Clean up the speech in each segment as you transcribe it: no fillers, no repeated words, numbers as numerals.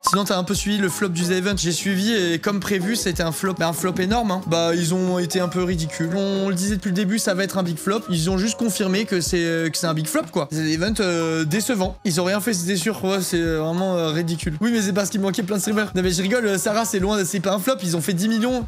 Sinon t'as un peu suivi le flop du The Event. J'ai suivi et comme prévu c'était un flop énorme hein. Bah ils ont été un peu ridicules. On le disait depuis le début, ça va être un big flop. Ils ont juste confirmé que c'est un big flop quoi. The Event décevant. Ils ont rien fait, c'était sûr. Ouais, c'est vraiment ridicule. Oui mais c'est parce qu'il manquait plein de streamers. Non mais je rigole, Sarah c'est loin, c'est pas un flop. Ils ont fait 10 millions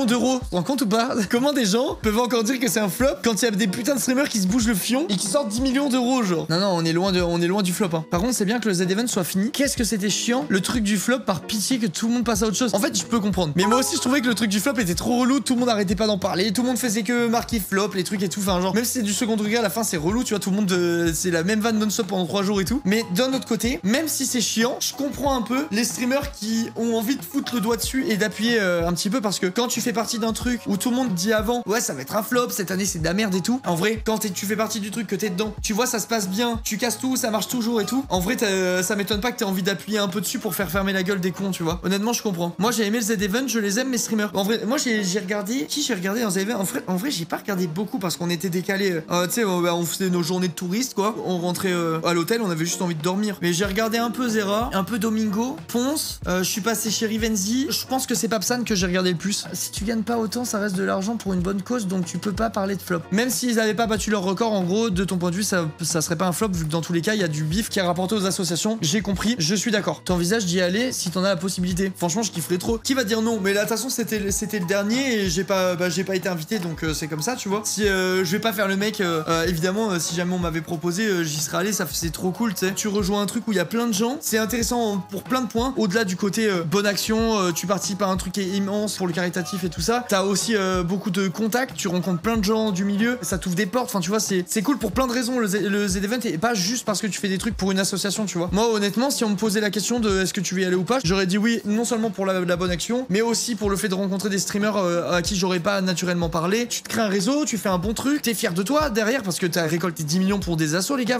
d'euros. Tu te rends compte ou pas? Comment des gens peuvent encore dire que c'est un flop quand il y a des putains de streamers qui se bougent le fion et qui sortent 10 millions d'euros genre? Non on est loin du flop hein. Par contre c'est bien que le Z Event soit fini. Qu'est-ce que c'était chiant le truc du flop, par pitié que tout le monde passe à autre chose. En fait je peux comprendre. Mais moi aussi je trouvais que le truc du flop était trop relou. Tout le monde arrêtait pas d'en parler. Tout le monde faisait que marquer flop, les trucs et tout. Enfin genre même si c'est du second degré à la fin c'est relou. Tu vois tout le monde c'est la même vanne non-stop pendant 3 jours et tout. Mais d'un autre côté, même si c'est chiant, je comprends un peu les streamers qui ont envie de foutre le doigt dessus et d'appuyer un petit peu parce que quand tu fais partie d'un truc où tout le monde dit avant ouais ça va être un flop, cette année c'est de la merde et tout. En vrai quand tu fais partie du truc que t'es dedans, tu vois ça se passe bien, tu casses tout, ça marche toujours et tout. En vrai ça m'étonne pas que t'aies envie d'appuyer un peu dessus pour faire fermer la gueule des cons, tu vois. Honnêtement je comprends. Moi j'ai aimé le Z Event, je les aime mes streamers. En vrai moi j'ai regardé j'ai regardé dans Z Event. En vrai j'ai pas regardé beaucoup parce qu'on était décalé. Tu sais on faisait nos journées de touristes quoi. On rentrait à l'hôtel, on avait juste envie de dormir. Mais j'ai regardé un peu Zera, un peu Domingo, Ponce, je suis passé chez Rivenzi. Je pense que c'est Papsan que j'ai regardé le plus. Si tu gagnes pas autant, ça reste de l'argent pour une bonne cause, donc tu peux pas parler de flop. Même s'ils avaient pas battu leur record, en gros, de ton point de vue, ça serait pas un flop, vu que dans tous les cas, il y a du bif qui est rapporté aux associations. J'ai compris, je suis d'accord. T'envisages d'y aller si t'en as la possibilité. Franchement, je kifferais trop. Qui va dire non? Mais là, de toute façon, c'était le dernier et j'ai pas été invité, donc c'est comme ça, tu vois. Si je vais pas faire le mec, évidemment, si jamais on m'avait proposé, j'y serais allé, c'est trop cool, tu sais. Tu rejoins un truc où il y a plein de gens, c'est intéressant pour plein de points. Au-delà du côté bonne action, tu participes à un truc immense pour le caritatif et tout ça. T'as aussi beaucoup de contacts, tu rencontres plein de gens du milieu, ça t'ouvre des portes. Enfin, tu vois, c'est cool pour plein de raisons. Le Z Event et pas juste parce que tu fais des trucs pour une association, tu vois. Moi, honnêtement, si on me posait la question de est-ce que tu veux y aller ou pas, j'aurais dit oui, non seulement pour la bonne action, mais aussi pour le fait de rencontrer des streamers à qui j'aurais pas naturellement parlé. Tu te crées un réseau, tu fais un bon truc, t'es fier de toi derrière parce que t'as récolté 10 millions pour des assos, les gars.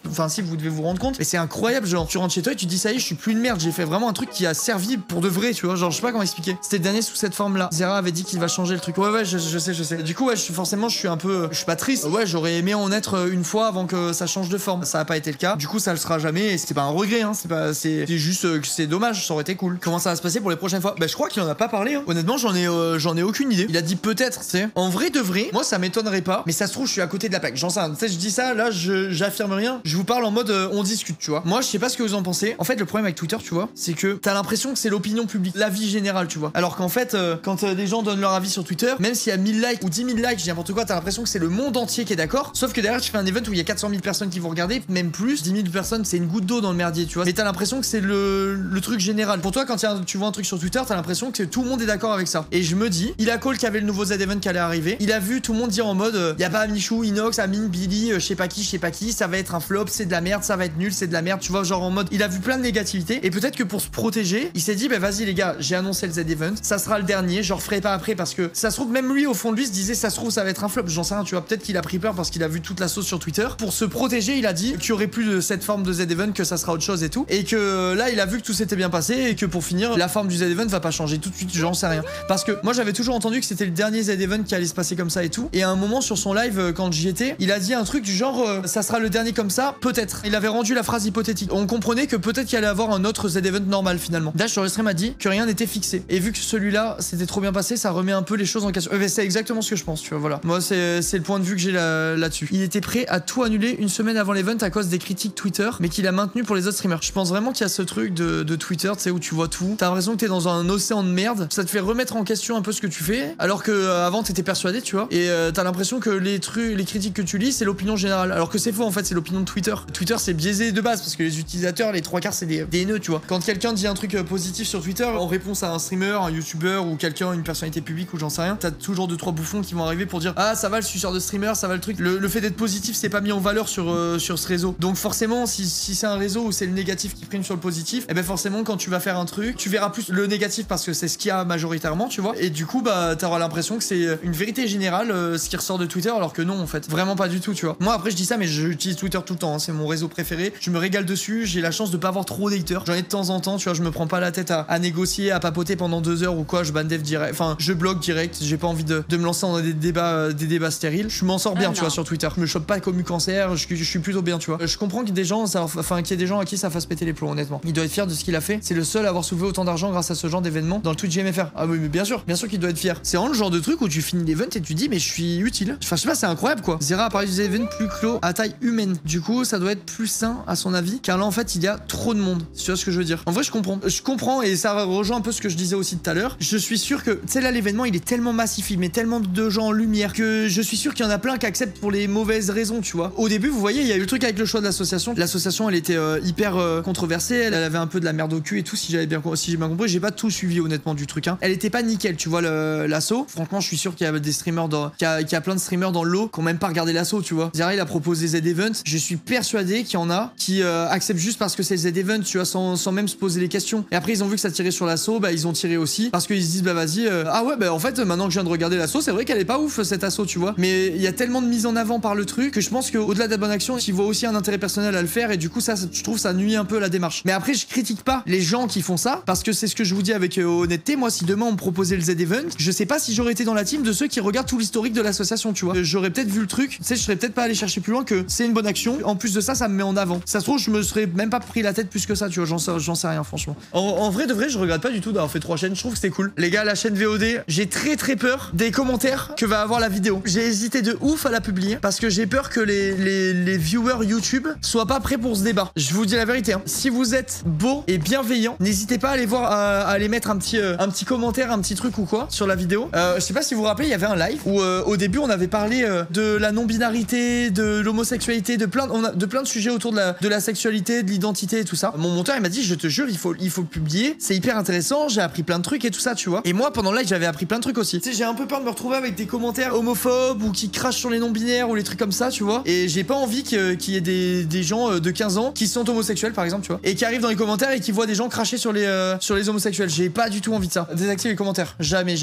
Enfin, si vous devez vous rendre compte, et c'est incroyable. Genre, tu rentres chez toi et tu dis ça y est, je suis plus une merde. J'ai fait vraiment un truc qui a servi pour de vrai, tu vois. Genre, je sais pas comment expliquer. C'était le dernier sous cette forme-là. Zera avait dit qu'il va changer le truc. Ouais, je sais. Du coup, ouais, forcément, je suis un peu. Je suis pas triste. Ouais, j'aurais aimé en être une fois avant que ça change de forme. Ça a pas été le cas. Du coup, ça le sera jamais. Et c'est pas un regret, hein. C'est juste que c'est dommage. Ça aurait été cool. Comment ça va se passer pour les prochaines fois? Bah, je crois qu'il en a pas parlé, hein. Honnêtement, j'en ai aucune idée. Il a dit peut-être, tu sais. En vrai de vrai, moi, ça m'étonnerait pas. Mais ça se trouve, je suis à côté de la plaque. J'en sais rien. Tu sais, je dis ça, là, j'affirme rien. Je vous parle en mode on discute, tu vois. Moi, je sais pas ce que vous en pensez. En fait, le problème avec Twitter, tu vois, c'est que t'as l'impression que c'est l'opinion publique, l'avis général, tu vois. Alors qu'en fait, quand des gens donnent leur avis sur Twitter, même s'il y a 1000 likes ou 10 000 likes, n'importe quoi, t'as l'impression que c'est le monde entier qui est d'accord. Sauf que derrière, tu fais un event où il y a 400 000 personnes qui vont regarder, même plus. 10 000 personnes, c'est une goutte d'eau dans le merdier, tu vois. Mais t'as l'impression que c'est le truc général. Pour toi, quand tu vois un truc sur Twitter, t'as l'impression que tout le monde est d'accord avec ça. Et je me dis, il a call qu'il y avait le nouveau Z Event qui allait arriver. Il a vu tout le monde dire en mode, y a pas Michou, Inox, Amine, Billy, je sais pas qui, ça va être un flop, c'est de la merde, ça va être nul, c'est de la merde, tu vois, genre en mode, il a vu plein de négativité. Et peut-être que pour se protéger, il s'est dit, bah vas-y les gars, j'ai annoncé le Z Event, ça sera le dernier, je referai pas après parce que ça se trouve, même lui au fond de lui se disait, ça se trouve, ça va être un flop, j'en sais rien, tu vois, peut-être qu'il a pris peur parce qu'il a vu toute la sauce sur Twitter. Pour se protéger, il a dit qu'il y aurait plus de cette forme de Z Event, que ça sera autre chose et tout. Et que là, il a vu que tout s'était bien passé et que pour finir, la forme du Z Event va pas changer tout de suite, j'en sais rien. Parce que moi, j'avais toujours entendu que c'était le dernier Z Event qui allait se passer comme ça et tout. Et à un moment sur son live, quand j'y étais, il a dit un truc du genre, ça sera le dernier comme ça, peut-être. Il avait rendu la phrase hypothétique. On comprenait que peut-être qu'il allait avoir un autre Z Event normal finalement. Dash sur le stream a dit que rien n'était fixé. Et vu que celui-là, c'était trop bien passé, ça remet un peu les choses en question. C'est exactement ce que je pense, tu vois, voilà. Moi, c'est le point de vue que j'ai là-dessus. Il était prêt à tout annuler une semaine avant l'event à cause des critiques Twitter, mais qu'il a maintenu pour les autres streamers. Je pense vraiment qu'il y a ce truc de Twitter, tu sais, où tu vois tout. T'as l'impression que t'es dans un océan de merde. Ça te fait remettre en question un peu ce que tu fais, alors que avant t'étais persuadé, tu vois. Et t'as l'impression que les critiques que tu lis, c'est l'opinion générale. Alors que c'est faux, en fait, c'est l'opinion de Twitter. Twitter, c'est biaisé de base parce que les utilisateurs, les 3/4, c'est des haineux, tu vois. Quand quelqu'un dit un truc positif sur Twitter en réponse à un streamer, un youtubeur ou quelqu'un, une personnalité publique ou j'en sais rien, t'as toujours 2-3 bouffons qui vont arriver pour dire ah ça va le suceur de streamer, ça va le truc. Le fait d'être positif, c'est pas mis en valeur sur ce réseau. Donc forcément, si c'est un réseau où c'est le négatif qui prime sur le positif, et ben forcément quand tu vas faire un truc, tu verras plus le négatif parce que c'est ce qu'il y a majoritairement, tu vois. Et du coup bah t'auras l'impression que c'est une vérité générale ce qui ressort de Twitter, alors que non en fait, vraiment pas du tout, tu vois. Moi après je dis ça, mais j'utilise Twitter tout le temps, hein. C'est mon réseau préféré. Je me régale dessus. J'ai la chance de pas avoir trop d'haters. J'en ai de temps en temps, tu vois. Je me prends pas la tête à négocier, à papoter pendant 2 heures ou quoi. Je ban dev direct. Enfin, je bloque direct. J'ai pas envie de me lancer dans des débats stériles. Je m'en sors bien, tu vois, sur Twitter. Je me chope pas comme du cancer. Je suis plutôt bien, tu vois. Je comprends qu'il y ait des gens, qu'il y ait des gens à qui ça fasse péter les plombs, honnêtement. Il doit être fier de ce qu'il a fait. C'est le seul à avoir soulevé autant d'argent grâce à ce genre d'événement dans le Twitch GMFR. Ah oui, mais bien sûr qu'il doit être fier. C'est vraiment le genre de truc où tu finis l'event et tu dis, mais je suis utile. Enfin, je sais pas, c'est incroyable quoi. Zera a parlé du event plus clos à taille humaine. Du coup, ça doit être plus sain à son avis, car là en fait, il y a trop de monde. Si tu vois ce que je veux dire. En vrai, je comprends et ça rejoint un peu ce que je disais aussi tout à l'heure. Je suis sûr que, tu sais, là, l'événement, il est tellement massif, il met tellement de gens en lumière que je suis sûr qu'il y en a plein qui acceptent pour les mauvaises raisons, tu vois. Au début, vous voyez, il y a eu le truc avec le choix de l'association. L'association, elle était hyper controversée. Elle avait un peu de la merde au cul et tout, si j'ai bien compris. J'ai pas tout suivi honnêtement du truc. Hein. Elle était pas nickel, tu vois, l'assaut. Franchement, je suis sûr qu'il y a des streamers qu'il y a plein de streamers dans le lot qui ont même pas regardé l'assaut, tu vois. Zera, il a proposé Z-Event. Je suis persuadé qu'il y en a qui acceptent juste parce que c'est Z-Event, tu vois, sans même se poser les questions. Et après, ils ont vu que ça tirait sur l'assaut, bah ils ont tiré aussi parce qu'ils se disent, bah vas-y, ah ouais, bah en fait, maintenant que je viens de regarder l'assaut, c'est vrai qu'elle est pas ouf cette assaut, tu vois. Mais il y a tellement de mise en avant par le truc que je pense qu'au-delà de la bonne action, ils voient aussi un intérêt personnel à le faire et du coup, ça, je trouve ça nuit un peu à la démarche. Mais après, je critique pas les gens qui font ça parce que c'est ce que je vous dis avec honnêteté. Moi, si demain on me proposait le Z-Event, je sais pas si j'aurais été dans la team de ceux qui regardent tout l'historique de l'association, tu vois. J'aurais peut-être vu le truc, tu sais, je serais peut-être pas allé chercher plus loin que c'est une bonne action. En plus de ça, ça me met en avant. Ça se trouve, je me serais même pas pris la tête plus que ça, tu vois. J'en sais rien, franchement. En vrai de vrai, je regrette pas du tout d'avoir fait 3 chaînes. Je trouve que c'était cool. Les gars, la chaîne VOD, j'ai très peur des commentaires que va avoir la vidéo. J'ai hésité de ouf à la publier parce que j'ai peur que les viewers YouTube soient pas prêts pour ce débat. Je vous dis la vérité, hein. Si vous êtes beau et bienveillant, n'hésitez pas à aller voir, à aller mettre un petit commentaire, un petit truc ou quoi sur la vidéo. Je sais pas si vous vous rappelez, il y avait un live où au début on avait parlé de la non-binarité, de l'homosexualité, de plein de sujets autour de la sexualité, de l'identité et tout ça. Mon monteur il m'a dit, je te jure, il faut le publier. C'est hyper intéressant, j'ai appris plein de trucs et tout ça, tu vois. Et moi pendant le live j'avais appris plein de trucs aussi. Tu sais, j'ai un peu peur de me retrouver avec des commentaires homophobes ou qui crachent sur les non-binaires ou les trucs comme ça, tu vois. Et j'ai pas envie qu'il y ait des gens de 15 ans qui sont homosexuels par exemple, tu vois, et qui arrivent dans les commentaires et qui voient des gens cracher sur les homosexuels. J'ai pas du tout envie de ça. Désactive les commentaires. Jamais.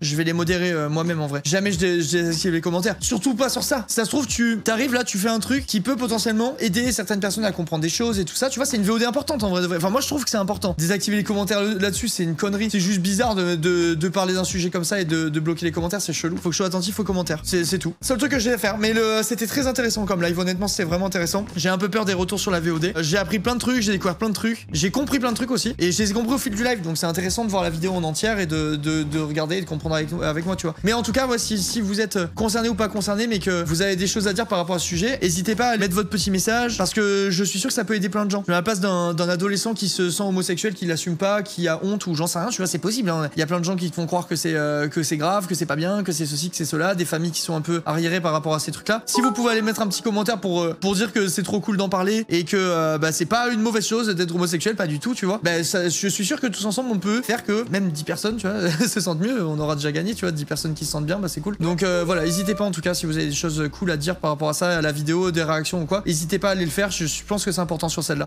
Je vais les modérer moi-même en vrai. Jamais je désactive les commentaires. Surtout pas sur ça. Si ça se trouve, tu t'arrives là, tu fais un truc qui peut potentiellement aider certaines personnes à comprendre des choses et tout ça. Tu vois, c'est une VOD importante en vrai. Enfin, moi je trouve que c'est important. Désactiver les commentaires là-dessus, c'est une connerie. C'est juste bizarre de parler d'un sujet comme ça et de bloquer les commentaires. C'est chelou. Faut que je sois attentif aux commentaires. C'est tout. C'est le truc que j'ai à faire. Mais c'était très intéressant comme live. Honnêtement, c'était vraiment intéressant. J'ai un peu peur des retours sur la VOD. J'ai appris plein de trucs, j'ai découvert plein de trucs. J'ai compris plein de trucs aussi. Et je les ai compris au fil du live. Donc c'est intéressant de voir la vidéo en entière et de regarder et de comprendre avec moi, tu vois. Mais en tout cas, ouais, si vous êtes concerné ou pas concerné, mais que vous avez des choses à dire par rapport à ce sujet, n'hésitez pas à mettre votre petit message parce que je suis sûr que ça peut aider plein de gens. Je mets à la place d'un adolescent qui se sent homosexuel, qui l'assume pas, qui a honte ou j'en sais rien, tu vois, c'est possible. Hein. Il y a plein de gens qui te font croire que c'est grave, que c'est pas bien, que c'est ceci, que c'est cela, des familles qui sont un peu arriérées par rapport à ces trucs-là. Si vous pouvez aller mettre un petit commentaire pour dire que c'est trop cool d'en parler et que c'est pas une mauvaise chose d'être homosexuel, pas du tout, tu vois. Je suis sûr que tous ensemble on peut faire que même 10 personnes, tu vois, se sentent mieux, on aura déjà gagné, tu vois, 10 personnes qui se sentent bien, c'est cool. Donc voilà, n'hésitez pas en tout cas si vous avez des choses cool à dire par rapport à ça, à la vidéo, des réactions ou quoi, n'hésitez pas à aller le faire, je pense que c'est important sur celle-là.